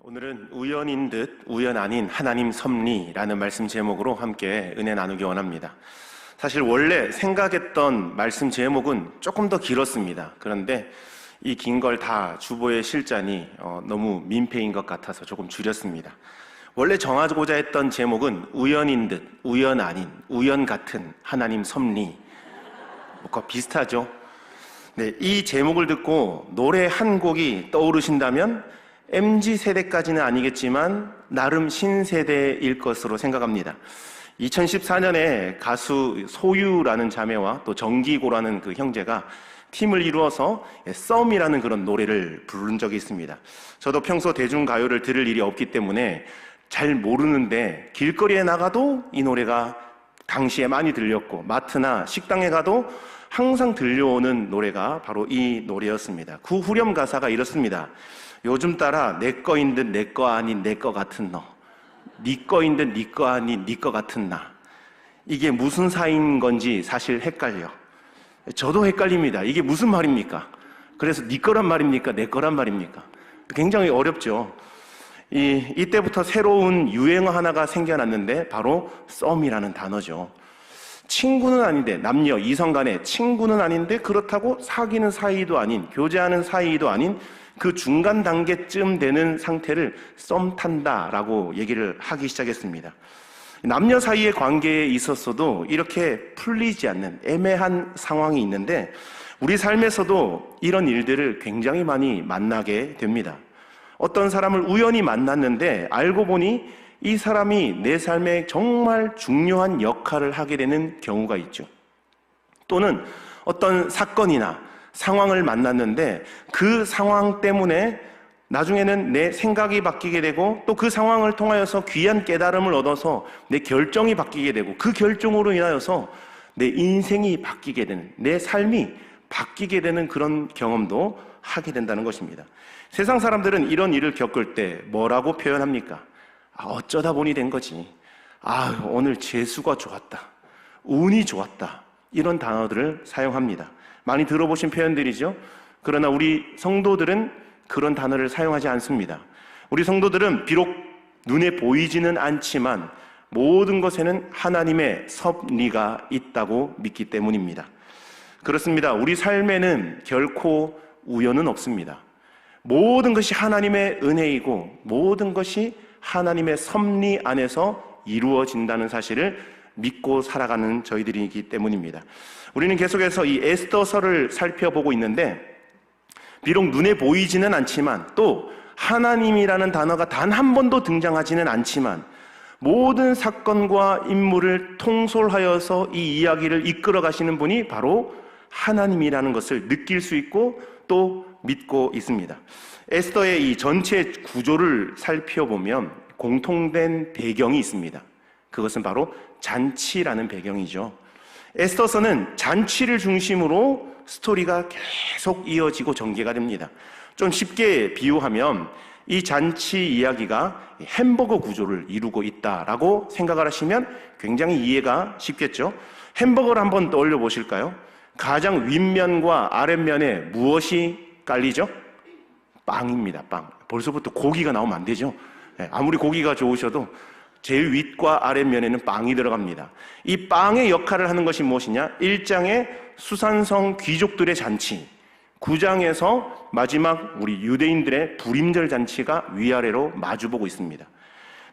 오늘은 우연인 듯 우연 아닌 하나님 섭리라는 말씀 제목으로 함께 은혜 나누기 원합니다. 사실 원래 생각했던 말씀 제목은 조금 더 길었습니다. 그런데 이 긴 걸 다 주보에 실자니 너무 민폐인 것 같아서 조금 줄였습니다. 원래 정하고자 했던 제목은 우연인 듯 우연 아닌 우연 같은 하나님 섭리. 뭐가 비슷하죠? 네, 이 제목을 듣고 노래 한 곡이 떠오르신다면 MZ세대까지는 아니겠지만 나름 신세대일 것으로 생각합니다. 2014년에 가수 소유라는 자매와 또 정기고라는 그 형제가 팀을 이루어서 썸이라는 그런 노래를 부른 적이 있습니다. 저도 평소 대중가요를 들을 일이 없기 때문에 잘 모르는데 길거리에 나가도 이 노래가 당시에 많이 들렸고 마트나 식당에 가도 항상 들려오는 노래가 바로 이 노래였습니다. 그 후렴 가사가 이렇습니다. 요즘 따라 내 거인 듯 내 거 아닌 내 거 같은 너, 네 거인 듯 네 거 아닌 네 거 같은 나. 이게 무슨 사이인 건지 사실 헷갈려. 저도 헷갈립니다. 이게 무슨 말입니까? 그래서 네 거란 말입니까? 내 거란 말입니까? 굉장히 어렵죠. 이때부터 새로운 유행어 하나가 생겨났는데 바로 썸이라는 단어죠. 친구는 아닌데, 남녀 이성 간의 친구는 아닌데 그렇다고 사귀는 사이도 아닌, 교제하는 사이도 아닌 그 중간 단계쯤 되는 상태를 썸 탄다라고 얘기를 하기 시작했습니다. 남녀 사이의 관계에 있어서도 이렇게 풀리지 않는 애매한 상황이 있는데 우리 삶에서도 이런 일들을 굉장히 많이 만나게 됩니다. 어떤 사람을 우연히 만났는데 알고 보니 이 사람이 내 삶에 정말 중요한 역할을 하게 되는 경우가 있죠. 또는 어떤 사건이나 상황을 만났는데 그 상황 때문에 나중에는 내 생각이 바뀌게 되고 또 그 상황을 통하여서 귀한 깨달음을 얻어서 내 결정이 바뀌게 되고 그 결정으로 인하여서 내 인생이 바뀌게 되는, 내 삶이 바뀌게 되는 그런 경험도 하게 된다는 것입니다. 세상 사람들은 이런 일을 겪을 때 뭐라고 표현합니까? 어쩌다 보니 된 거지. 오늘 재수가 좋았다. 운이 좋았다. 이런 단어들을 사용합니다. 많이 들어보신 표현들이죠. 그러나 우리 성도들은 그런 단어를 사용하지 않습니다. 우리 성도들은 비록 눈에 보이지는 않지만 모든 것에는 하나님의 섭리가 있다고 믿기 때문입니다. 그렇습니다. 우리 삶에는 결코 우연은 없습니다. 모든 것이 하나님의 은혜이고 모든 것이 하나님의 섭리 안에서 이루어진다는 사실을 믿고 살아가는 저희들이기 때문입니다. 우리는 계속해서 이 에스더서를 살펴보고 있는데 비록 눈에 보이지는 않지만 또 하나님이라는 단어가 단 한 번도 등장하지는 않지만 모든 사건과 인물을 통솔하여서 이 이야기를 이끌어 가시는 분이 바로 하나님이라는 것을 느낄 수 있고 또 믿고 있습니다. 에스더의 이 전체 구조를 살펴보면 공통된 배경이 있습니다. 그것은 바로 잔치라는 배경이죠. 에스더서는 잔치를 중심으로 스토리가 계속 이어지고 전개가 됩니다. 좀 쉽게 비유하면 이 잔치 이야기가 햄버거 구조를 이루고 있다라고 생각을 하시면 굉장히 이해가 쉽겠죠. 햄버거를 한번 떠올려 보실까요? 가장 윗면과 아랫면에 무엇이 깔리죠? 빵입니다. 빵. 벌써부터 고기가 나오면 안 되죠. 아무리 고기가 좋으셔도 제일 윗과 아랫면에는 빵이 들어갑니다. 이 빵의 역할을 하는 것이 무엇이냐? 1장의 수산성 귀족들의 잔치, 9장에서 마지막 우리 유대인들의 불임절 잔치가 위아래로 마주보고 있습니다.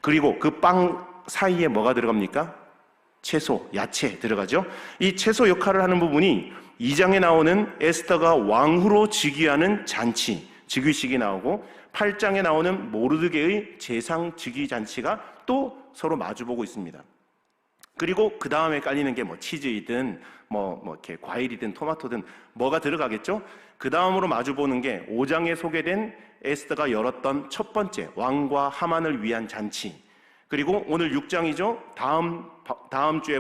그리고 그 빵 사이에 뭐가 들어갑니까? 채소, 야채 들어가죠. 이 채소 역할을 하는 부분이 2장에 나오는 에스더가 왕후로 즉위하는 잔치, 즉위식이 나오고 8장에 나오는 모르드게의 제상 즉위 잔치가 또 서로 마주보고 있습니다. 그리고 그 다음에 깔리는 게 치즈이든 이렇게 과일이든 토마토든 뭐가 들어가겠죠? 그 다음으로 마주보는 게 5장에 소개된 에스더가 열었던 첫 번째 왕과 하만을 위한 잔치. 그리고 오늘 6장이죠. 다음 주에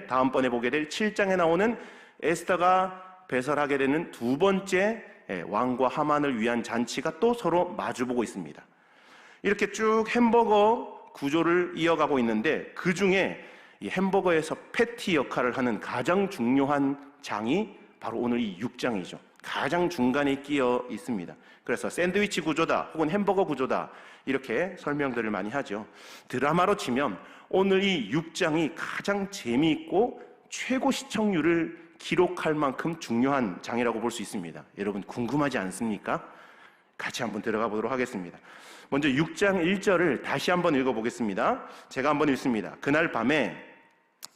다음번에 보게 될 7장에 나오는 에스더가 배설하게 되는 두 번째 왕과 하만을 위한 잔치가 또 서로 마주보고 있습니다. 이렇게 쭉 햄버거 구조를 이어가고 있는데 그 중에 이 햄버거에서 패티 역할을 하는 가장 중요한 장이 바로 오늘 이 6장이죠. 가장 중간에 끼어 있습니다. 그래서 샌드위치 구조다 혹은 햄버거 구조다 이렇게 설명들을 많이 하죠. 드라마로 치면 오늘 이 6장이 가장 재미있고 최고 시청률을 기록할 만큼 중요한 장이라고 볼 수 있습니다. 여러분 궁금하지 않습니까? 같이 한번 들어가 보도록 하겠습니다. 먼저 6장 1절을 다시 한번 읽어보겠습니다. 제가 한번 읽습니다. 그날 밤에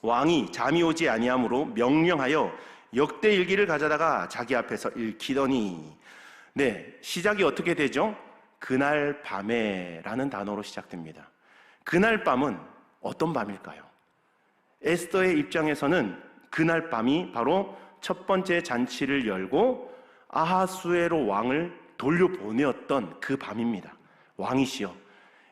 왕이 잠이 오지 아니하므로 명령하여 역대 일기를 가져다가 자기 앞에서 읽히더니, 네, 시작이 어떻게 되죠? 그날 밤에 라는 단어로 시작됩니다. 그날 밤은 어떤 밤일까요? 에스더의 입장에서는 그날 밤이 바로 첫 번째 잔치를 열고 아하수에로 왕을 돌려보내었던 그 밤입니다. 왕이시여,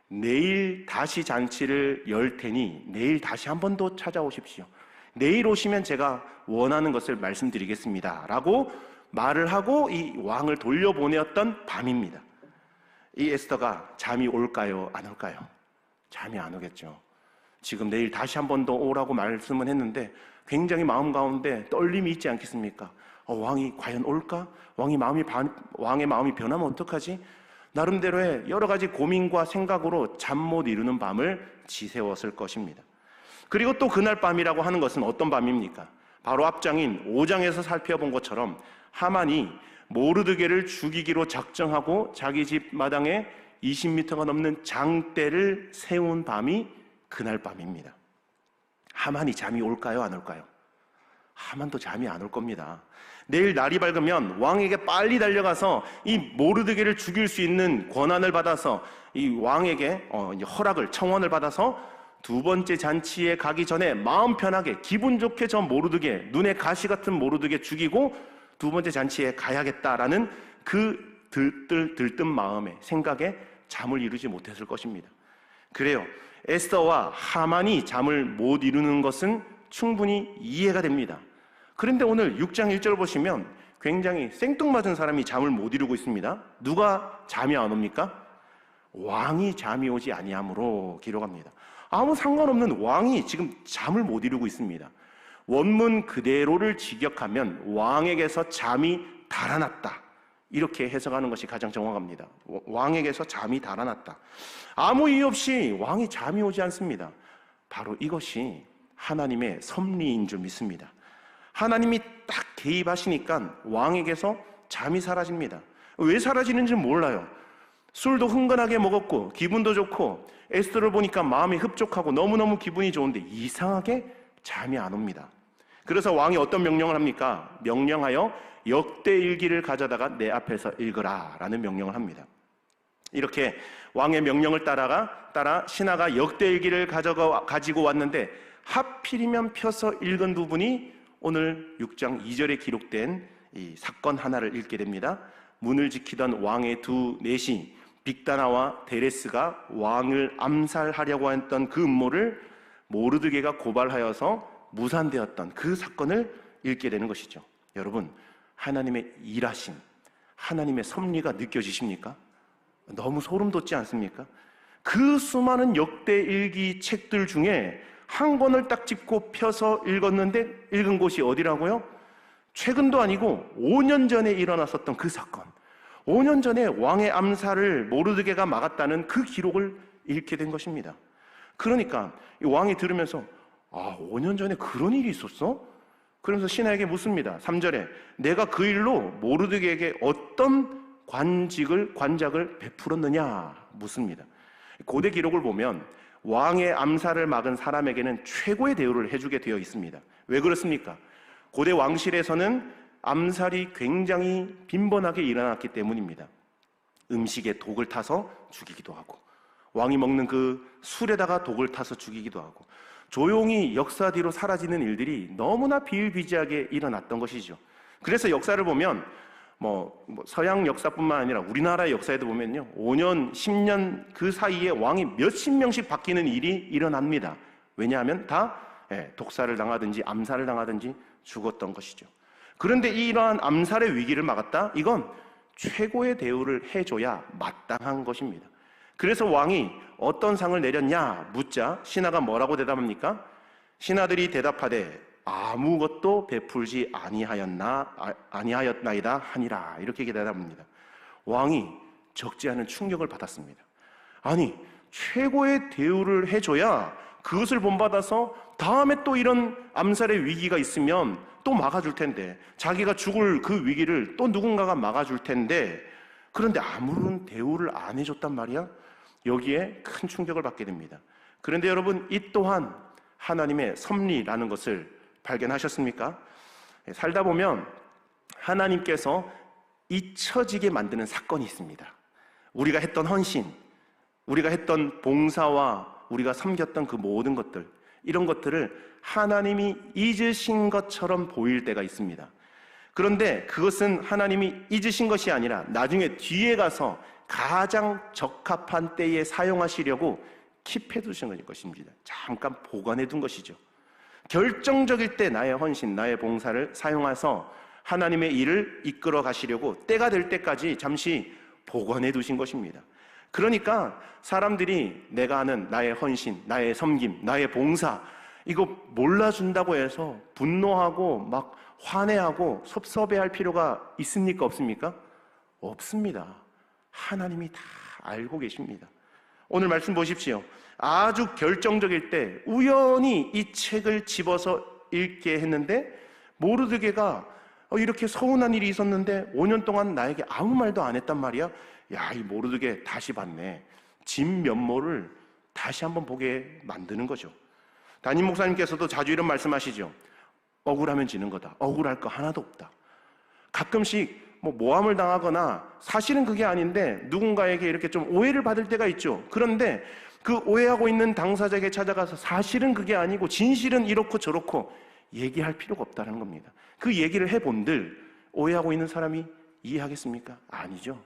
내일 다시 잔치를 열 테니 내일 다시 한 번 더 찾아오십시오. 내일 오시면 제가 원하는 것을 말씀드리겠습니다 라고 말을 하고 이 왕을 돌려보내었던 밤입니다. 이 에스더가 잠이 올까요? 안 올까요? 잠이 안 오겠죠. 지금 내일 다시 한 번 더 오라고 말씀은 했는데 굉장히 마음 가운데 떨림이 있지 않겠습니까? 왕이 과연 올까? 왕의 마음이 변하면 어떡하지? 나름대로의 여러 가지 고민과 생각으로 잠 못 이루는 밤을 지새웠을 것입니다. 그리고 또 그날 밤이라고 하는 것은 어떤 밤입니까? 바로 앞장인 5장에서 살펴본 것처럼 하만이 모르드게를 죽이기로 작정하고 자기 집 마당에 20m가 넘는 장대를 세운 밤이 그날 밤입니다. 하만이 잠이 올까요? 안 올까요? 하만도 잠이 안 올 겁니다. 내일 날이 밝으면 왕에게 빨리 달려가서 이 모르드게를 죽일 수 있는 권한을 받아서 이 왕에게 허락을, 청원을 받아서 두 번째 잔치에 가기 전에 마음 편하게 기분 좋게 저 모르드게, 눈에 가시 같은 모르드게 죽이고 두 번째 잔치에 가야겠다라는 그 들뜬 마음에, 생각에 잠을 이루지 못했을 것입니다. 그래요. 에스더와 하만이 잠을 못 이루는 것은 충분히 이해가 됩니다. 그런데 오늘 6장 1절 보시면 굉장히 생뚱맞은 사람이 잠을 못 이루고 있습니다. 누가 잠이 안 옵니까? 왕이 잠이 오지 아니하므로 기록합니다. 아무 상관없는 왕이 지금 잠을 못 이루고 있습니다. 원문 그대로를 직역하면 왕에게서 잠이 달아났다, 이렇게 해석하는 것이 가장 정확합니다. 왕에게서 잠이 달아났다. 아무 이유 없이 왕이 잠이 오지 않습니다. 바로 이것이 하나님의 섭리인 줄 믿습니다. 하나님이 딱 개입하시니까 왕에게서 잠이 사라집니다. 왜 사라지는지 몰라요. 술도 흥건하게 먹었고 기분도 좋고 에스더를 보니까 마음이 흡족하고 너무너무 기분이 좋은데 이상하게 잠이 안 옵니다. 그래서 왕이 어떤 명령을 합니까? 명령하여 역대 일기를 가져다가 내 앞에서 읽으라 라는 명령을 합니다. 이렇게 왕의 명령을 따라 신하가 역대 일기를 가지고 왔는데 하필이면 펴서 읽은 부분이 오늘 6장 2절에 기록된 이 사건 하나를 읽게 됩니다. 문을 지키던 왕의 두 넷이 빅다나와 데레스가 왕을 암살하려고 했던 그 음모를 모르드게가 고발하여서 무산되었던 그 사건을 읽게 되는 것이죠. 여러분, 하나님의 일하심, 하나님의 섭리가 느껴지십니까? 너무 소름 돋지 않습니까? 그 수많은 역대 일기 책들 중에 한 권을 딱 짚고 펴서 읽었는데 읽은 곳이 어디라고요? 최근도 아니고 5년 전에 일어났었던 그 사건, 5년 전에 왕의 암살을 모르드게가 막았다는 그 기록을 읽게 된 것입니다. 그러니까 이 왕이 들으면서 5년 전에 그런 일이 있었어? 그러면서 신하에게 묻습니다. 3절에 내가 그 일로 모르드게에게 어떤 관작을 베풀었느냐 묻습니다. 고대 기록을 보면 왕의 암살을 막은 사람에게는 최고의 대우를 해주게 되어 있습니다. 왜 그렇습니까? 고대 왕실에서는 암살이 굉장히 빈번하게 일어났기 때문입니다. 음식에 독을 타서 죽이기도 하고, 왕이 먹는 그 술에다가 독을 타서 죽이기도 하고, 조용히 역사 뒤로 사라지는 일들이 너무나 비일비재하게 일어났던 것이죠. 그래서 역사를 보면 서양 역사뿐만 아니라 우리나라의 역사에도 보면요, 5년, 10년 그 사이에 왕이 몇십 명씩 바뀌는 일이 일어납니다. 왜냐하면 다 독살을 당하든지 암살을 당하든지 죽었던 것이죠. 그런데 이러한 암살의 위기를 막았다? 이건 최고의 대우를 해줘야 마땅한 것입니다. 그래서 왕이 어떤 상을 내렸냐 묻자 신하가 뭐라고 대답합니까? 신하들이 대답하되 아무것도 베풀지 아니하였나이다 하니라. 이렇게 대답합니다. 왕이 적지 않은 충격을 받았습니다. 아니, 최고의 대우를 해줘야 그것을 본받아서 다음에 또 이런 암살의 위기가 있으면 또 막아줄 텐데, 자기가 죽을 그 위기를 또 누군가가 막아줄 텐데, 그런데 아무런 대우를 안 해줬단 말이야? 여기에 큰 충격을 받게 됩니다. 그런데 여러분, 이 또한 하나님의 섭리라는 것을 발견하셨습니까? 살다 보면 하나님께서 잊혀지게 만드는 사건이 있습니다. 우리가 했던 헌신, 우리가 했던 봉사와 우리가 섬겼던 그 모든 것들, 이런 것들을 하나님이 잊으신 것처럼 보일 때가 있습니다. 그런데 그것은 하나님이 잊으신 것이 아니라 나중에 뒤에 가서 가장 적합한 때에 사용하시려고 킵해 두신 것입니다. 잠깐 보관해 둔 것이죠. 결정적일 때 나의 헌신, 나의 봉사를 사용해서 하나님의 일을 이끌어 가시려고 때가 될 때까지 잠시 보관해 두신 것입니다. 그러니까 사람들이 내가 하는 나의 헌신, 나의 섬김, 나의 봉사, 이거 몰라준다고 해서 분노하고 막 화내하고 섭섭해할 필요가 있습니까? 없습니까? 없습니다. 하나님이 다 알고 계십니다. 오늘 말씀 보십시오. 아주 결정적일 때 우연히 이 책을 집어서 읽게 했는데 모르드게가 이렇게 서운한 일이 있었는데 5년 동안 나에게 아무 말도 안 했단 말이야. 야, 이 모르드게 다시 봤네. 진 면모를 다시 한번 보게 만드는 거죠. 담임 목사님께서도 자주 이런 말씀하시죠. 억울하면 지는 거다. 억울할 거 하나도 없다. 가끔씩 모함을 당하거나 사실은 그게 아닌데 누군가에게 이렇게 좀 오해를 받을 때가 있죠. 그런데 그 오해하고 있는 당사자에게 찾아가서 사실은 그게 아니고 진실은 이렇고 저렇고 얘기할 필요가 없다는 겁니다. 그 얘기를 해본들 오해하고 있는 사람이 이해하겠습니까? 아니죠.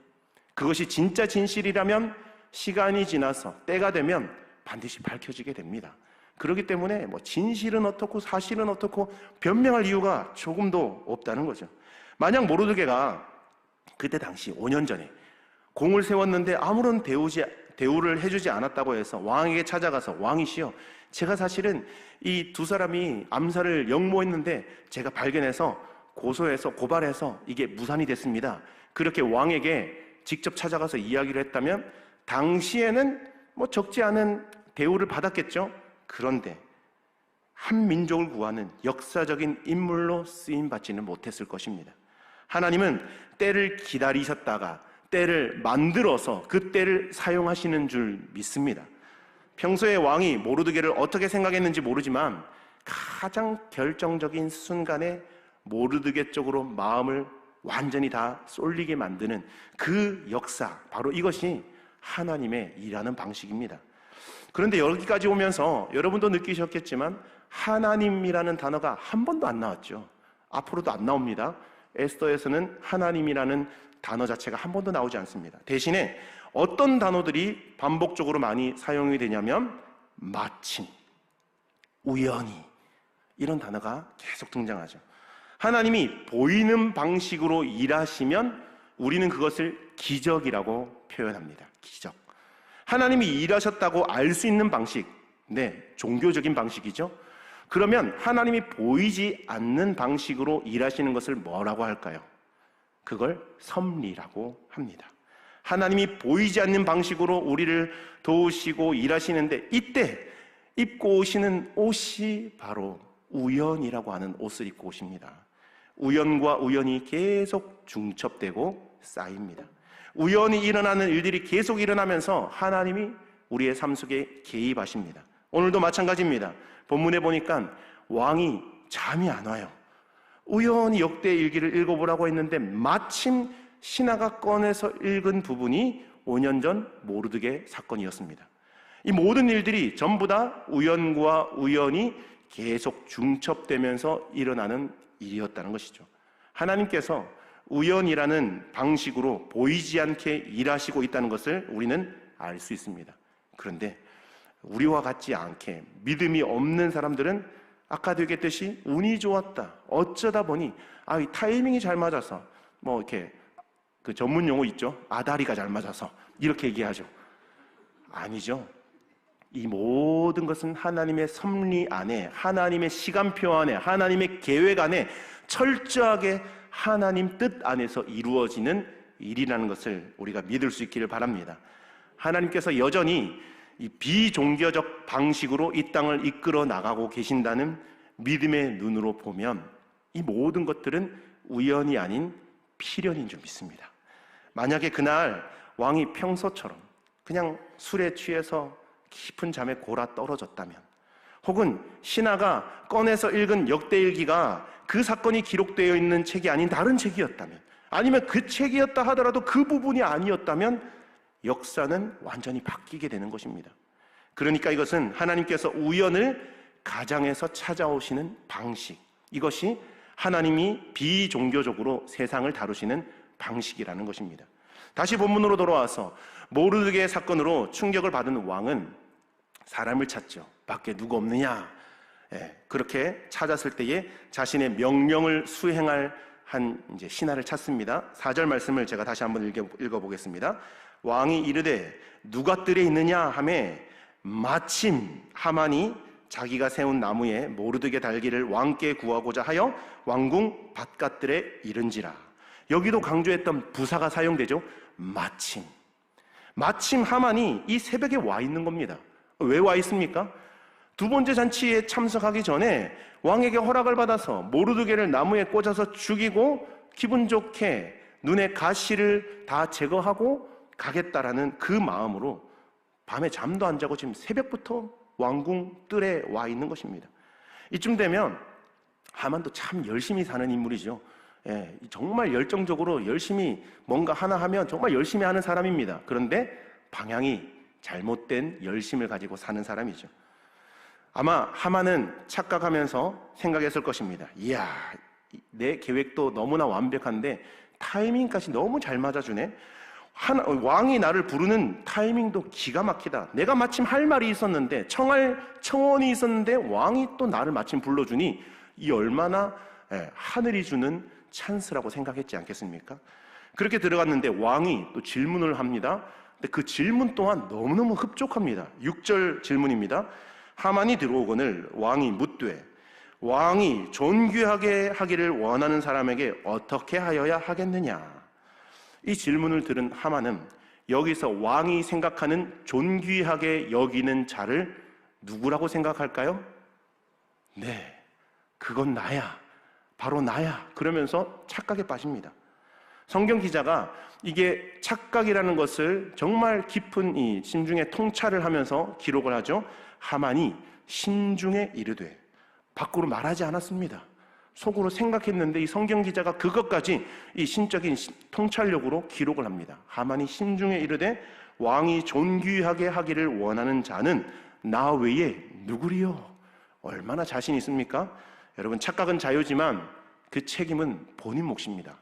그것이 진짜 진실이라면 시간이 지나서 때가 되면 반드시 밝혀지게 됩니다. 그렇기 때문에 진실은 어떻고 사실은 어떻고 변명할 이유가 조금도 없다는 거죠. 만약 모르드게가 그때 당시 5년 전에 공을 세웠는데 아무런 대우를 해주지 않았다고 해서 왕에게 찾아가서 왕이시여, 제가 사실은 이 두 사람이 암살을 역모했는데 제가 발견해서 고소해서 고발해서 이게 무산이 됐습니다. 그렇게 왕에게 직접 찾아가서 이야기를 했다면 당시에는 적지 않은 대우를 받았겠죠. 그런데 한 민족을 구하는 역사적인 인물로 쓰임받지는 못했을 것입니다. 하나님은 때를 기다리셨다가 때를 만들어서 그 때를 사용하시는 줄 믿습니다. 평소에 왕이 모르드게를 어떻게 생각했는지 모르지만 가장 결정적인 순간에 모르드게 쪽으로 마음을 완전히 다 쏠리게 만드는 그 역사, 바로 이것이 하나님의 일하는 방식입니다. 그런데 여기까지 오면서 여러분도 느끼셨겠지만 하나님이라는 단어가 한 번도 안 나왔죠. 앞으로도 안 나옵니다. 에스더에서는 하나님이라는 단어 자체가 한 번도 나오지 않습니다. 대신에 어떤 단어들이 반복적으로 많이 사용이 되냐면 마침, 우연히, 이런 단어가 계속 등장하죠. 하나님이 보이는 방식으로 일하시면 우리는 그것을 기적이라고 표현합니다. 기적. 하나님이 일하셨다고 알 수 있는 방식, 종교적인 방식이죠. 그러면 하나님이 보이지 않는 방식으로 일하시는 것을 뭐라고 할까요? 그걸 섭리라고 합니다. 하나님이 보이지 않는 방식으로 우리를 도우시고 일하시는데 이때 입고 오시는 옷이 바로 우연이라고 하는 옷을 입고 오십니다. 우연과 우연이 계속 중첩되고 쌓입니다. 우연히 일어나는 일들이 계속 일어나면서 하나님이 우리의 삶 속에 개입하십니다. 오늘도 마찬가지입니다. 본문에 보니까 왕이 잠이 안 와요. 우연히 역대 일기를 읽어보라고 했는데 마침 신하가 꺼내서 읽은 부분이 5년 전 모르드게 사건이었습니다. 이 모든 일들이 전부 다 우연과 우연이 계속 중첩되면서 일어나는 일이었다는 것이죠. 하나님께서 우연이라는 방식으로 보이지 않게 일하시고 있다는 것을 우리는 알 수 있습니다. 그런데 우리와 같지 않게 믿음이 없는 사람들은 아까도 얘기했듯이 운이 좋았다, 어쩌다 보니 이 타이밍이 잘 맞아서 이렇게 그 전문 용어 있죠, 아다리가 잘 맞아서 이렇게 얘기하죠. 아니죠. 이 모든 것은 하나님의 섭리 안에, 하나님의 시간표 안에, 하나님의 계획 안에 철저하게 하나님 뜻 안에서 이루어지는 일이라는 것을 우리가 믿을 수 있기를 바랍니다. 하나님께서 여전히 이 비종교적 방식으로 이 땅을 이끌어 나가고 계신다는 믿음의 눈으로 보면 이 모든 것들은 우연이 아닌 필연인 줄 믿습니다. 만약에 그날 왕이 평소처럼 그냥 술에 취해서 깊은 잠에 골아 떨어졌다면, 혹은 신하가 꺼내서 읽은 역대일기가 그 사건이 기록되어 있는 책이 아닌 다른 책이었다면, 아니면 그 책이었다 하더라도 그 부분이 아니었다면 역사는 완전히 바뀌게 되는 것입니다. 그러니까 이것은 하나님께서 우연을 가장해서 찾아오시는 방식, 이것이 하나님이 비종교적으로 세상을 다루시는 방식이라는 것입니다. 다시 본문으로 돌아와서 모르드게의 사건으로 충격을 받은 왕은 사람을 찾죠. 밖에 누구 없느냐? 그렇게 찾았을 때에 자신의 명령을 수행할 한 이제 신하를 찾습니다. 4절 말씀을 제가 다시 한번 읽어보겠습니다. 왕이 이르되 누가 뜰에 있느냐 하매 마침 하만이 자기가 세운 나무에 모르드게 달기를 왕께 구하고자 하여 왕궁 바깥들에 이른지라. 여기도 강조했던 부사가 사용되죠. 마침 하만이 이 새벽에 와 있는 겁니다. 왜 와 있습니까? 두 번째 잔치에 참석하기 전에 왕에게 허락을 받아서 모르드게를 나무에 꽂아서 죽이고 기분 좋게 눈의 가시를 다 제거하고 가겠다라는 그 마음으로 밤에 잠도 안 자고 지금 새벽부터 왕궁 뜰에 와 있는 것입니다. 이쯤 되면 하만도 참 열심히 사는 인물이죠. 정말 열정적으로 열심히 뭔가 하나 하면 정말 열심히 하는 사람입니다. 그런데 방향이 잘못된 열심을 가지고 사는 사람이죠. 아마 하만은 착각하면서 생각했을 것입니다. 이야, 내 계획도 너무나 완벽한데 타이밍까지 너무 잘 맞아주네. 왕이 나를 부르는 타이밍도 기가 막히다. 내가 마침 할 말이 있었는데, 청할 청원이 있었는데 왕이 또 나를 마침 불러주니 이 얼마나 하늘이 주는 찬스라고 생각했지 않겠습니까? 그렇게 들어갔는데 왕이 또 질문을 합니다. 근데 그 질문 또한 너무너무 흡족합니다. 6절 질문입니다. 하만이 들어오거늘 왕이 묻되 왕이 존귀하게 하기를 원하는 사람에게 어떻게 하여야 하겠느냐. 이 질문을 들은 하만은 여기서 왕이 생각하는 존귀하게 여기는 자를 누구라고 생각할까요? 네, 그건 나야. 바로 나야. 그러면서 착각에 빠집니다. 성경 기자가 이게 착각이라는 것을 정말 깊은 이 심중에 통찰을 하면서 기록을 하죠. 하만이 심중에 이르되, 밖으로 말하지 않았습니다. 속으로 생각했는데 이 성경 기자가 그것까지 이 신적인 통찰력으로 기록을 합니다. 하만이 심중에 이르되 왕이 존귀하게 하기를 원하는 자는 나 외에 누구리요? 얼마나 자신 있습니까? 여러분, 착각은 자유지만 그 책임은 본인 몫입니다.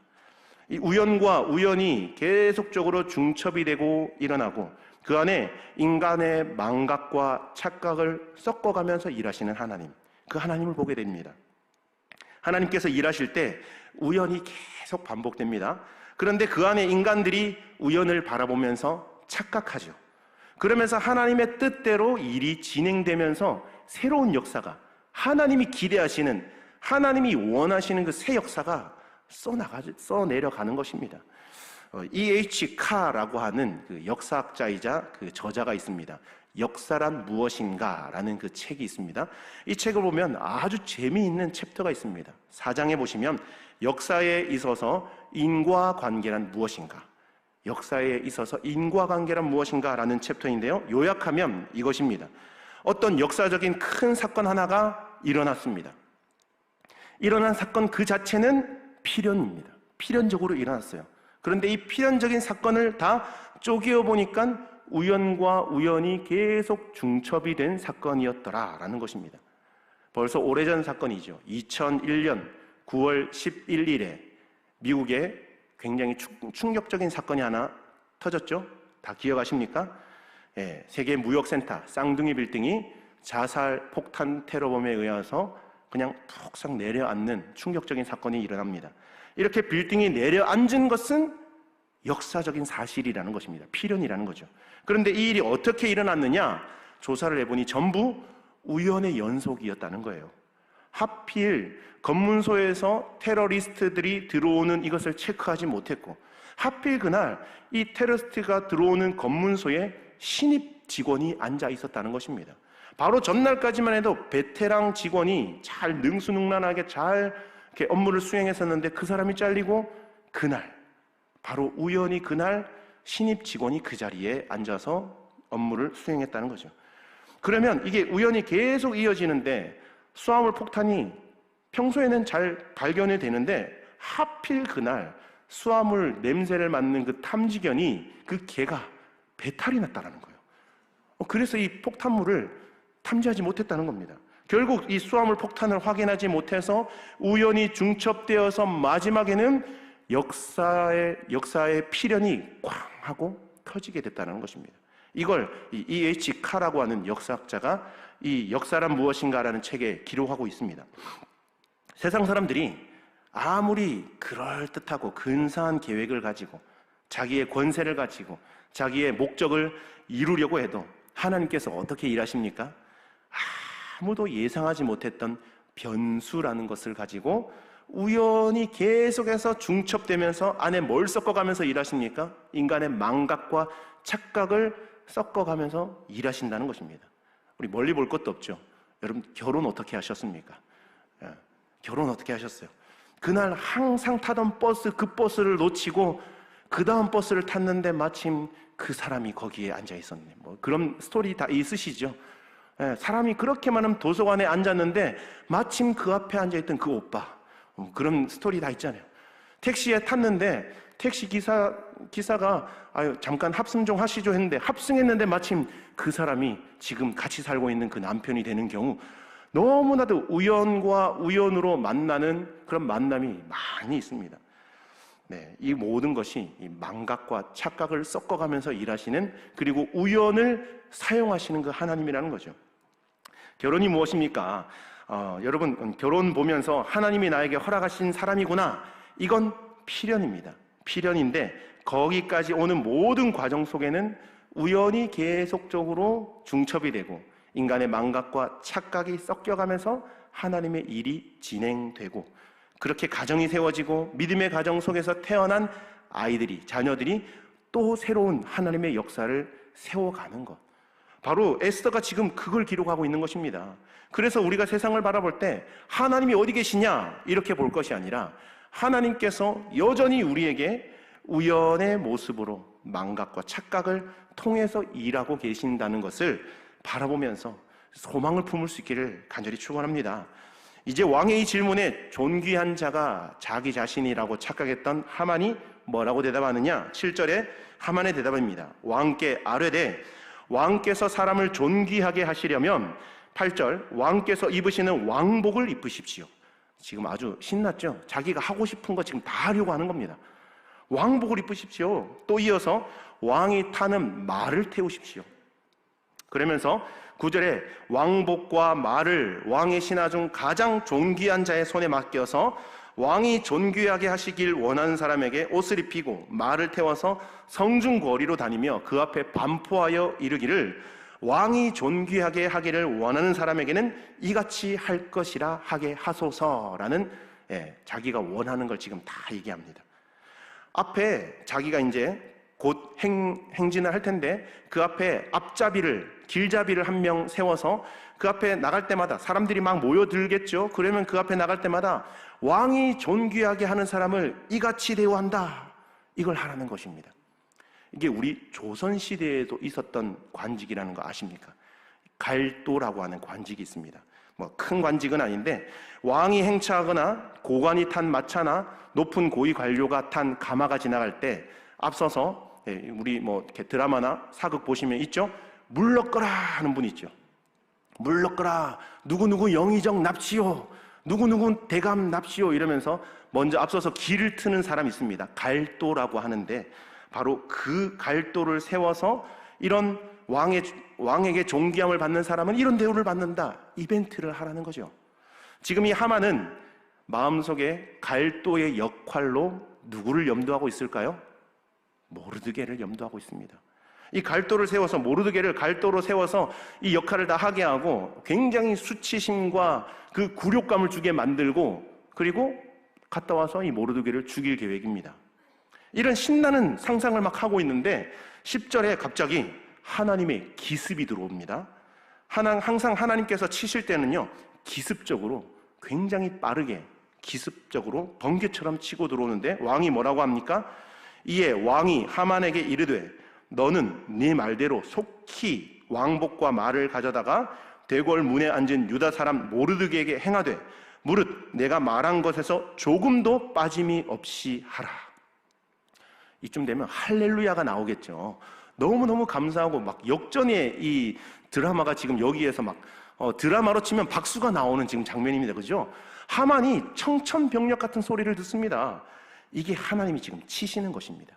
이 우연과 우연이 계속적으로 중첩이 되고 일어나고 그 안에 인간의 망각과 착각을 섞어가면서 일하시는 하나님, 그 하나님을 보게 됩니다. 하나님께서 일하실 때 우연이 계속 반복됩니다. 그런데 그 안에 인간들이 우연을 바라보면서 착각하죠. 그러면서 하나님의 뜻대로 일이 진행되면서 새로운 역사가, 하나님이 기대하시는, 하나님이 원하시는 그 새 역사가 써내려가는 것입니다. E.H. 카라고 하는 그 역사학자이자 그 저자가 있습니다. 역사란 무엇인가 라는 그 책이 있습니다. 이 책을 보면 아주 재미있는 챕터가 있습니다. 4장에 보시면 역사에 있어서 인과관계란 무엇인가, 역사에 있어서 인과관계란 무엇인가 라는 챕터인데요, 요약하면 이것입니다. 어떤 역사적인 큰 사건 하나가 일어났습니다. 일어난 사건 그 자체는 필연입니다. 필연적으로 일어났어요. 그런데 이 필연적인 사건을 다 쪼개어 보니까 우연과 우연이 계속 중첩이 된 사건이었더라라는 것입니다. 벌써 오래전 사건이죠. 2001년 9월 11일에 미국에 굉장히 충격적인 사건이 하나 터졌죠. 다 기억하십니까? 세계 무역센터 쌍둥이 빌딩이 자살 폭탄 테러범에 의해서 그냥 푹 내려앉는 충격적인 사건이 일어납니다. 이렇게 빌딩이 내려앉은 것은 역사적인 사실이라는 것입니다. 필연이라는 거죠. 그런데 이 일이 어떻게 일어났느냐? 조사를 해보니 전부 우연의 연속이었다는 거예요. 하필 검문소에서 테러리스트들이 들어오는 이것을 체크하지 못했고, 하필 그날 이 테러리스트가 들어오는 검문소에 신입 직원이 앉아 있었다는 것입니다. 바로 전날까지만 해도 베테랑 직원이 잘 능수능란하게 잘 이렇게 업무를 수행했었는데 그 사람이 잘리고, 그날 바로 우연히 그날 신입 직원이 그 자리에 앉아서 업무를 수행했다는 거죠. 그러면 이게 우연히 계속 이어지는데 수화물 폭탄이 평소에는 잘 발견이 되는데 하필 그날 수화물 냄새를 맡는 그 탐지견이 그 개가 배탈이 났다는 거예요. 그래서 이 폭탄물을 탐지하지 못했다는 겁니다. 결국 이 수화물 폭탄을 확인하지 못해서 우연히 중첩되어서 마지막에는 역사의 필연이 쾅 하고 터지게 됐다는 것입니다. 이걸 E.H. 카라고 하는 역사학자가 이 역사란 무엇인가라는 책에 기록하고 있습니다. 세상 사람들이 아무리 그럴듯하고 근사한 계획을 가지고 자기의 권세를 가지고 자기의 목적을 이루려고 해도 하나님께서 어떻게 일하십니까? 아무도 예상하지 못했던 변수라는 것을 가지고 우연히 계속해서 중첩되면서 안에 뭘 섞어가면서 일하십니까? 인간의 망각과 착각을 섞어가면서 일하신다는 것입니다. 우리 멀리 볼 것도 없죠. 여러분 결혼 어떻게 하셨습니까? 결혼 어떻게 하셨어요? 그날 항상 타던 버스, 그 버스를 놓치고 그 다음 버스를 탔는데 마침 그 사람이 거기에 앉아 있었네. 뭐 그런 스토리 다 있으시죠? 사람이 그렇게 많은 도서관에 앉았는데 마침 그 앞에 앉아있던 그 오빠, 그런 스토리 다 있잖아요. 택시에 탔는데 택시 기사가 잠깐 합승 좀 하시죠 했는데 합승했는데 마침 그 사람이 지금 같이 살고 있는 그 남편이 되는 경우, 너무나도 우연과 우연으로 만나는 그런 만남이 많이 있습니다. 네, 이 모든 것이 이 망각과 착각을 섞어가면서 일하시는, 그리고 우연을 사용하시는 그 하나님이라는 거죠. 결혼이 무엇입니까? 여러분 결혼 보면서 하나님이 나에게 허락하신 사람이구나, 이건 필연입니다. 필연인데 거기까지 오는 모든 과정 속에는 우연히 계속적으로 중첩이 되고 인간의 망각과 착각이 섞여가면서 하나님의 일이 진행되고, 그렇게 가정이 세워지고 믿음의 가정 속에서 태어난 아이들이, 자녀들이 또 새로운 하나님의 역사를 세워가는 것, 바로 에스더가 지금 그걸 기록하고 있는 것입니다. 그래서 우리가 세상을 바라볼 때 하나님이 어디 계시냐 이렇게 볼 것이 아니라 하나님께서 여전히 우리에게 우연의 모습으로 망각과 착각을 통해서 일하고 계신다는 것을 바라보면서 소망을 품을 수 있기를 간절히 축원합니다. 이제 왕의 이 질문에 존귀한 자가 자기 자신이라고 착각했던 하만이 뭐라고 대답하느냐? 7절에 하만의 대답입니다. 왕께 아뢰되 왕께서 사람을 존귀하게 하시려면 8절 왕께서 입으시는 왕복을 입으십시오. 지금 아주 신났죠? 자기가 하고 싶은 거 지금 다 하려고 하는 겁니다. 왕복을 입으십시오. 또 이어서 왕이 타는 말을 태우십시오. 그러면서 9절에 왕복과 말을 왕의 신하 중 가장 존귀한 자의 손에 맡겨서 왕이 존귀하게 하시길 원하는 사람에게 옷을 입히고 말을 태워서 성중 거리로 다니며 그 앞에 반포하여 이르기를 왕이 존귀하게 하기를 원하는 사람에게는 이같이 할 것이라 하게 하소서라는, 자기가 원하는 걸 지금 다 얘기합니다. 앞에 자기가 이제 곧 행진을 할 텐데 그 앞에 앞잡이를, 길잡이를 한 명 세워서 그 앞에 나갈 때마다 사람들이 막 모여들겠죠. 그러면 그 앞에 나갈 때마다 왕이 존귀하게 하는 사람을 이같이 대우한다, 이걸 하라는 것입니다. 이게 우리 조선시대에도 있었던 관직이라는 거 아십니까? 갈도라고 하는 관직이 있습니다. 뭐 큰 관직은 아닌데 왕이 행차하거나 고관이 탄 마차나 높은 고위 관료가 탄 가마가 지나갈 때 앞서서, 우리 뭐 이렇게 드라마나 사극 보시면 있죠? 물러거라 하는 분 있죠. 물러거라, 누구누구 영의정 납시오, 누구누구 대감 납시오, 이러면서 먼저 앞서서 길을 트는 사람이 있습니다. 갈도라고 하는데 바로 그 갈도를 세워서 이런 왕에게 존귀함을 받는 사람은 이런 대우를 받는다, 이벤트를 하라는 거죠. 지금 이 하만은 마음속에 갈도의 역할로 누구를 염두하고 있을까요? 모르드게를 염두하고 있습니다. 이 갈도를 세워서 모르드게를 갈도로 세워서 이 역할을 다 하게 하고 굉장히 수치심과 그 굴욕감을 주게 만들고 그리고 갔다 와서 이 모르드게를 죽일 계획입니다. 이런 신나는 상상을 막 하고 있는데 10절에 갑자기 하나님의 기습이 들어옵니다. 항상 하나님께서 치실 때는요, 기습적으로 굉장히 빠르게 기습적으로 번개처럼 치고 들어오는데 왕이 뭐라고 합니까? 이에 왕이 하만에게 이르되 너는 네 말대로 속히 왕복과 말을 가져다가 대궐 문에 앉은 유다 사람 모르드게에게 행하되 무릇 내가 말한 것에서 조금도 빠짐이 없이 하라. 이쯤 되면 할렐루야가 나오겠죠. 너무너무 감사하고 막 역전의 이 드라마가 지금 여기에서 막 드라마로 치면 박수가 나오는 지금 장면입니다. 그죠? 하만이 청천벽력 같은 소리를 듣습니다. 이게 하나님이 지금 치시는 것입니다.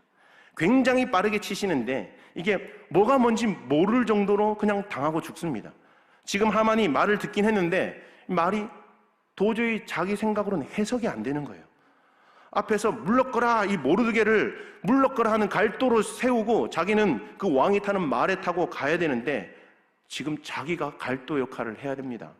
굉장히 빠르게 치시는데 이게 뭐가 뭔지 모를 정도로 그냥 당하고 죽습니다. 지금 하만이 말을 듣긴 했는데 말이 도저히 자기 생각으로는 해석이 안 되는 거예요. 앞에서 물러거라, 이 모르드게를 물러거라 하는 갈도로 세우고 자기는 그 왕이 타는 말에 타고 가야 되는데 지금 자기가 갈도 역할을 해야 됩니다.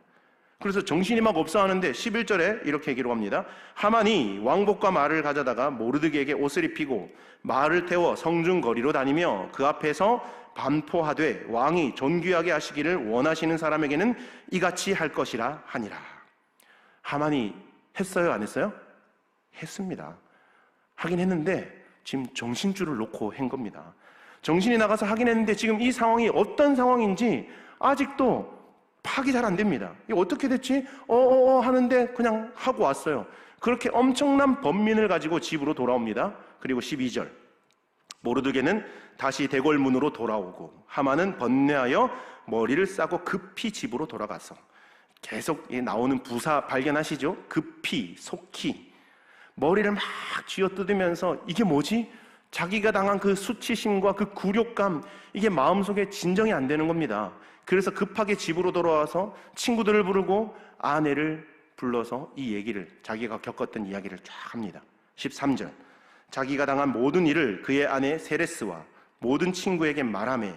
그래서 정신이 막 없어 하는데 11절에 이렇게 기록합니다. 하만이 왕복과 말을 가져다가 모르드게에게 옷을 입히고 말을 태워 성중 거리로 다니며 그 앞에서 반포하되 왕이 존귀하게 하시기를 원하시는 사람에게는 이같이 할 것이라 하니라. 하만이 했어요, 안 했어요? 했습니다. 하긴 했는데 지금 정신줄을 놓고 한 겁니다. 정신이 나가서 하긴 했는데 지금 이 상황이 어떤 상황인지 아직도 파악이 잘 안 됩니다. 이게 어떻게 됐지? 하는데 그냥 하고 왔어요. 그렇게 엄청난 번민을 가지고 집으로 돌아옵니다. 그리고 12절 모르드게는 다시 대궐문으로 돌아오고 하만은 번뇌하여 머리를 싸고 급히 집으로 돌아가서 계속 나오는 부사 발견하시죠? 급히, 속히 머리를 막 쥐어뜯으면서 이게 뭐지? 자기가 당한 그 수치심과 그 굴욕감, 이게 마음속에 진정이 안 되는 겁니다. 그래서 급하게 집으로 돌아와서 친구들을 부르고 아내를 불러서 이 얘기를, 자기가 겪었던 이야기를 쫙 합니다. 13절 자기가 당한 모든 일을 그의 아내 세레스와 모든 친구에게 말하며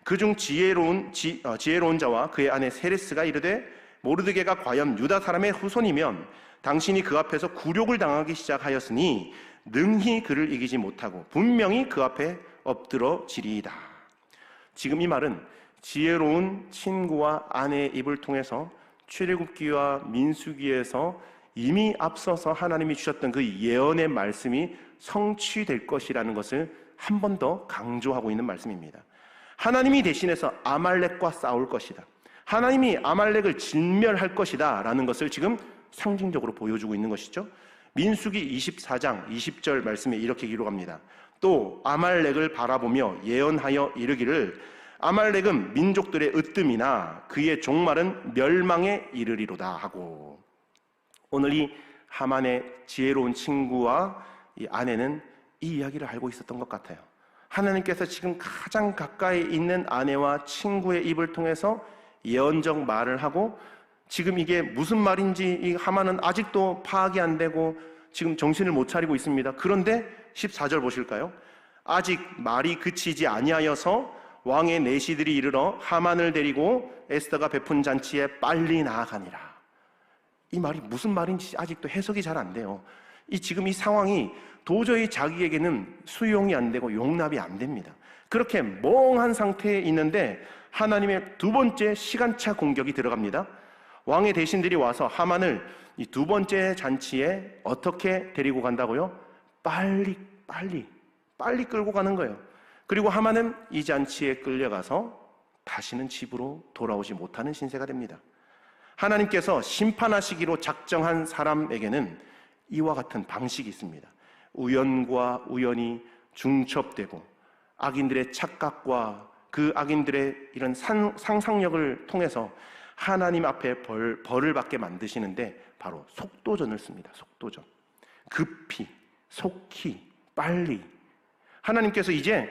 그중 지혜로운 자와 그의 아내 세레스가 이르되 모르드게가 과연 유다 사람의 후손이면 당신이 그 앞에서 굴욕을 당하기 시작하였으니 능히 그를 이기지 못하고 분명히 그 앞에 엎드러지리이다. 지금 이 말은 지혜로운 친구와 아내의 입을 통해서 출애굽기와 민수기에서 이미 앞서서 하나님이 주셨던 그 예언의 말씀이 성취될 것이라는 것을 한 번 더 강조하고 있는 말씀입니다. 하나님이 대신해서 아말렉과 싸울 것이다. 하나님이 아말렉을 진멸할 것이다 라는 것을 지금 상징적으로 보여주고 있는 것이죠. 민수기 24장 20절 말씀에 이렇게 기록합니다. 또 아말렉을 바라보며 예언하여 이르기를 아말렉은 민족들의 으뜸이나 그의 종말은 멸망에 이르리로다 하고, 오늘 이 하만의 지혜로운 친구와 이 아내는 이 이야기를 알고 있었던 것 같아요. 하나님께서 지금 가장 가까이 있는 아내와 친구의 입을 통해서 예언적 말을 하고, 지금 이게 무슨 말인지 이 하만은 아직도 파악이 안 되고 지금 정신을 못 차리고 있습니다. 그런데 14절 보실까요? 아직 말이 그치지 아니하여서 왕의 내시들이 이르러 하만을 데리고 에스더가 베푼 잔치에 빨리 나아가니라. 이 말이 무슨 말인지 아직도 해석이 잘 안 돼요. 지금 이 상황이 도저히 자기에게는 수용이 안 되고 용납이 안 됩니다. 그렇게 멍한 상태에 있는데 하나님의 두 번째 시간차 공격이 들어갑니다. 왕의 대신들이 와서 하만을 이 두 번째 잔치에 어떻게 데리고 간다고요? 빨리 끌고 가는 거예요. 그리고 하만은 이 잔치에 끌려가서 다시는 집으로 돌아오지 못하는 신세가 됩니다. 하나님께서 심판하시기로 작정한 사람에게는 이와 같은 방식이 있습니다. 우연과 우연이 중첩되고 악인들의 착각과 그 악인들의 이런 상상력을 통해서 하나님 앞에 벌을 받게 만드시는데 바로 속도전을 씁니다. 속도전. 급히, 속히, 빨리. 하나님께서 이제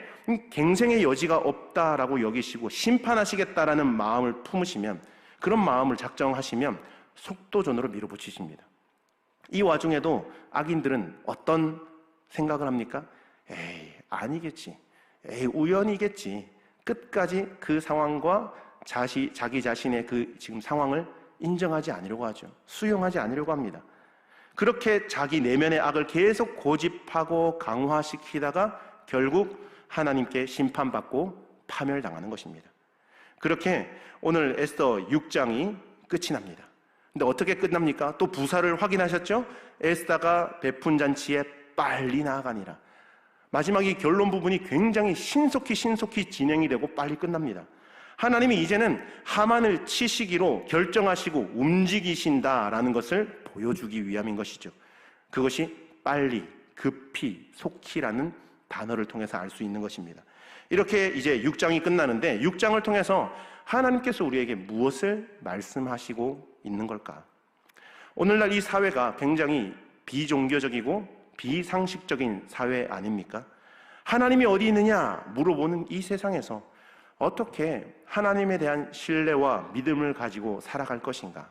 갱생의 여지가 없다라고 여기시고 심판하시겠다라는 마음을 품으시면, 그런 마음을 작정하시면 속도전으로 밀어붙이십니다. 이 와중에도 악인들은 어떤 생각을 합니까? 에이, 아니겠지. 에이, 우연이겠지. 끝까지 그 상황과 자기 자신의 그 지금 상황을 인정하지 않으려고 하죠. 수용하지 않으려고 합니다. 그렇게 자기 내면의 악을 계속 고집하고 강화시키다가 결국 하나님께 심판받고 파멸당하는 것입니다. 그렇게 오늘 에스더 6장이 끝이 납니다. 근데 어떻게 끝납니까? 또 부사를 확인하셨죠? 에스더가 베푼 잔치에 빨리 나아가니라. 마지막 이 결론 부분이 굉장히 신속히 진행이 되고 빨리 끝납니다. 하나님이 이제는 하만을 치시기로 결정하시고 움직이신다라는 것을 보여주기 위함인 것이죠. 그것이 빨리, 급히, 속히라는 단어를 통해서 알 수 있는 것입니다. 이렇게 이제 6장이 끝나는데 6장을 통해서 하나님께서 우리에게 무엇을 말씀하시고 있는 걸까? 오늘날 이 사회가 굉장히 비종교적이고 비상식적인 사회 아닙니까? 하나님이 어디 있느냐 물어보는 이 세상에서 어떻게 하나님에 대한 신뢰와 믿음을 가지고 살아갈 것인가?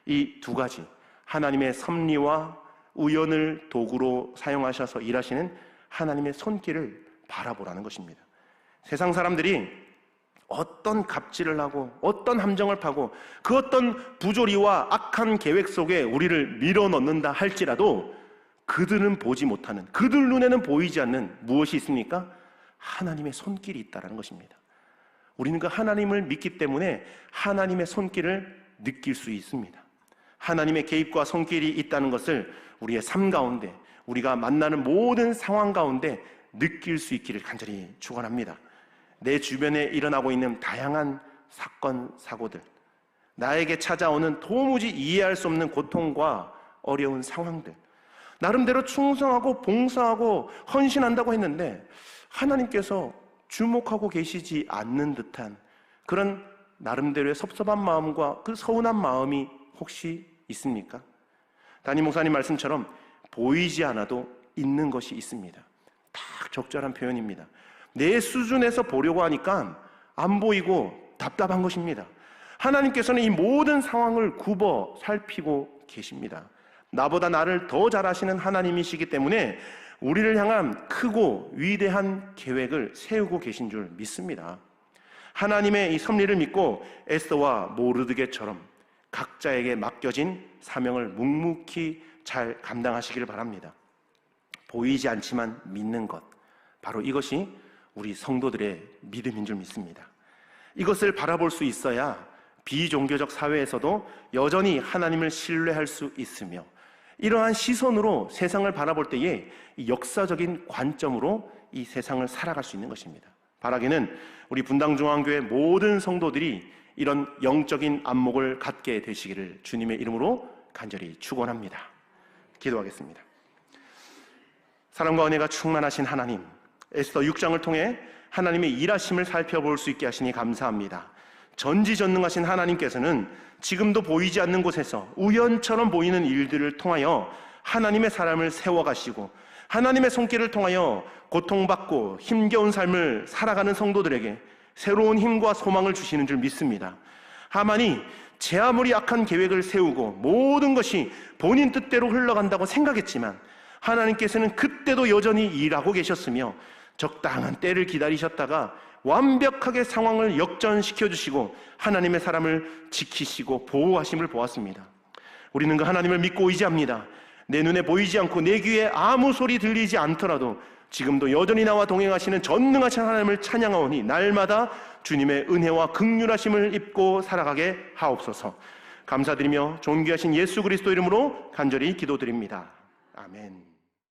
이 두 가지, 하나님의 섭리와 우연을 도구로 사용하셔서 일하시는 하나님의 손길을 바라보라는 것입니다. 세상 사람들이 어떤 갑질을 하고 어떤 함정을 파고 그 어떤 부조리와 악한 계획 속에 우리를 밀어넣는다 할지라도 그들은 보지 못하는, 그들 눈에는 보이지 않는 무엇이 있습니까? 하나님의 손길이 있다는 것입니다. 우리는 그 하나님을 믿기 때문에 하나님의 손길을 느낄 수 있습니다. 하나님의 개입과 손길이 있다는 것을 우리의 삶 가운데, 우리가 만나는 모든 상황 가운데 느낄 수 있기를 간절히 축원합니다. 내 주변에 일어나고 있는 다양한 사건, 사고들, 나에게 찾아오는 도무지 이해할 수 없는 고통과 어려운 상황들, 나름대로 충성하고 봉사하고 헌신한다고 했는데 하나님께서 주목하고 계시지 않는 듯한 그런 나름대로의 섭섭한 마음과 그 서운한 마음이 혹시 있습니까? 담임 목사님 말씀처럼 보이지 않아도 있는 것이 있습니다. 딱 적절한 표현입니다. 내 수준에서 보려고 하니까 안 보이고 답답한 것입니다. 하나님께서는 이 모든 상황을 굽어 살피고 계십니다. 나보다 나를 더 잘 아시는 하나님이시기 때문에 우리를 향한 크고 위대한 계획을 세우고 계신 줄 믿습니다. 하나님의 이 섭리를 믿고 에스더와 모르드게처럼 각자에게 맡겨진 사명을 묵묵히 잘 감당하시기를 바랍니다. 보이지 않지만 믿는 것, 바로 이것이 우리 성도들의 믿음인 줄 믿습니다. 이것을 바라볼 수 있어야 비종교적 사회에서도 여전히 하나님을 신뢰할 수 있으며 이러한 시선으로 세상을 바라볼 때에 이 역사적인 관점으로 이 세상을 살아갈 수 있는 것입니다. 바라기는 우리 분당중앙교회 모든 성도들이 이런 영적인 안목을 갖게 되시기를 주님의 이름으로 간절히 축원합니다. 기도하겠습니다. 사랑과 은혜가 충만하신 하나님, 에스더 6장을 통해 하나님의 일하심을 살펴볼 수 있게 하시니 감사합니다. 전지전능하신 하나님께서는 지금도 보이지 않는 곳에서 우연처럼 보이는 일들을 통하여 하나님의 사람을 세워가시고 하나님의 손길을 통하여 고통받고 힘겨운 삶을 살아가는 성도들에게 새로운 힘과 소망을 주시는 줄 믿습니다. 하만이 제 아무리 악한 계획을 세우고 모든 것이 본인 뜻대로 흘러간다고 생각했지만 하나님께서는 그때도 여전히 일하고 계셨으며 적당한 때를 기다리셨다가 완벽하게 상황을 역전시켜 주시고 하나님의 사람을 지키시고 보호하심을 보았습니다. 우리는 그 하나님을 믿고 의지합니다. 내 눈에 보이지 않고 내 귀에 아무 소리 들리지 않더라도 지금도 여전히 나와 동행하시는 전능하신 하나님을 찬양하오니 날마다 주님의 은혜와 긍휼하심을 입고 살아가게 하옵소서. 감사드리며 존귀하신 예수 그리스도 이름으로 간절히 기도드립니다. 아멘.